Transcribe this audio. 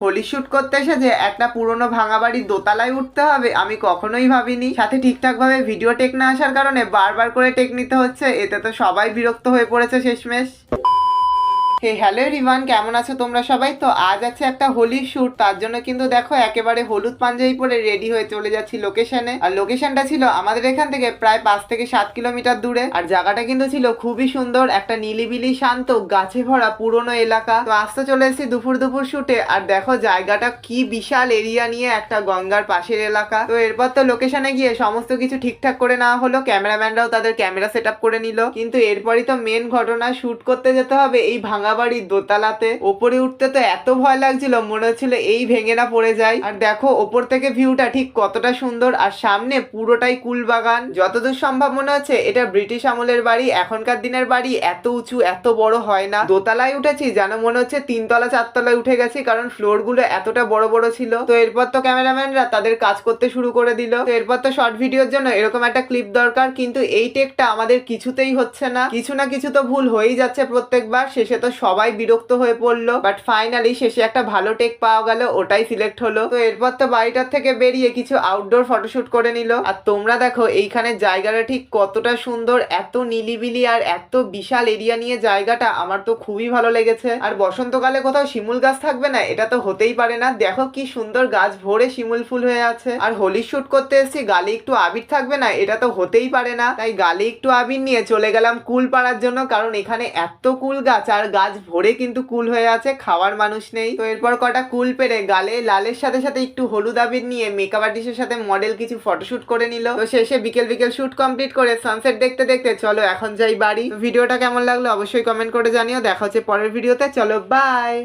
Holi shoot করতে এসে যে একটা পুরনো ভাঙা বাড়ির দোতলায় উঠতে হবে আমি কখনোই ভাবিনি। সাথে ঠিকঠাক ভাবে ভিডিও টেক না আসার কারণে বারবার করে টেক নিতে হচ্ছে, এতে তো সবাই বিরক্ত হয়ে পড়েছে শেষমেশ। হে হ্যালো এভরিওয়ান, কেমন আছো তোমরা সবাই? তো আজ আছে একটা হোলির শুট, তার জন্য কিন্তু দেখো একেবারে হলুদ পাঞ্জাবি পরে রেডি হয়ে চলে যাচ্ছি লোকেশনে। আর লোকেশনটা ছিল আমাদের এখান থেকে প্রায় 5 থেকে 7 কিলোমিটার দূরে। আর জায়গাটা কিন্তু ছিল খুবই সুন্দর, একটা নিলিবিলি শান্ত গাছে ভরা পুরনো এলাকা। তো আসতে চলে এসেছি দুপুর দুপুর শুটে। আর দেখো জায়গাটা কি বিশাল এরিয়া নিয়ে, একটা গঙ্গার পাশের এলাকা। তো এরপর তো লোকেশনে গিয়ে সমস্ত কিছু ঠিকঠাক করে নেওয়া হলো, ক্যামেরাম্যানরাও তাদের ক্যামেরা সেট আপ করে নিল। কিন্তু এরপরই তো মেন ঘটনা, শুট করতে যেতে হবে এই ভাঙা বাড়ির দোতলাতে। ওপরে উঠতে তো এত ভয় লাগছিল, মনে হচ্ছিল এই ভেঙে না পড়ে যায়। আর দেখো ওপর থেকে ভিউটা ঠিক কতটা সুন্দর, আর সামনে পুরোটাই কুল বাগান। যতদূর সম্ভব মনে হচ্ছে এটা ব্রিটিশ আমলের বাড়ি। এখনকার দিনের বাড়ি এত উঁচু এত বড় হয় না। দোতলায় উঠেছি যেন মনে হচ্ছে 3 তলা 4 তলায় উঠে গেছি, কারণ ফ্লোর গুলো এতটা বড় বড় ছিল। তো এরপর তো ক্যামেরাম্যানরা তাদের কাজ করতে শুরু করে দিল। তো এরপর তো শর্ট ভিডিওর জন্য এরকম একটা ক্লিপ দরকার, কিন্তু এই টেকটা আমাদের কিছুতেই হচ্ছে না। কিছু না কিছু তো ভুল হয়েই যাচ্ছে প্রত্যেকবার। শেষে তো সবাই বিরক্ত হয়ে পড়লো, বাট ফাইনালি শেষে একটা ভালো টেক পাওয়া গেল, ওটাই সিলেক্ট হলো। তো এরপর তো বাড়িটার থেকে বেরিয়ে কিছু আউটডোর ফটোশুট করে নিল। আর তোমরা দেখো এইখানে জায়গাটা ঠিক কতটা সুন্দর, এত নিলিবিলি আর এত বিশাল এরিয়া নিয়ে জায়গাটা, আমার তো খুবই ভালো লেগেছে। আর বসন্তকালে কোথাও শিমুল গাছ থাকবে না, এটা তো হতেই পারে না। দেখো কি সুন্দর গাছ ভরে শিমুল ফুল হয়ে আছে। আর হোলি শুট করতে এসেছি, গালে একটু আবির থাকবে না, এটা তো হতেই পারে না। তাই গালে একটু আবির নিয়ে চলে গেলাম কুল পাড়ার জন্য, কারণ এখানে এত কুল গাছ আর গাছ ভরে কিন্তু কুল হয়ে আছে, খাওয়ার মানুষ নেই। তো এরপর কটা কুল পেরে গালে লালের সাথে সাথে একটু হলুদ আবির নিয়ে মেকআপ আর্টিস্টের সাথে মডেল কিছু ফটোশুট করে নিল। তো শেষে বিকেল বিকেল শুট কমপ্লিট করে সানসেট দেখতে দেখতে চলো এখন যাই বাড়ি। ভিডিওটা কেমন লাগলো অবশ্যই কমেন্ট করে জানিও। দেখা হচ্ছে পরের ভিডিওতে, চলো বাই।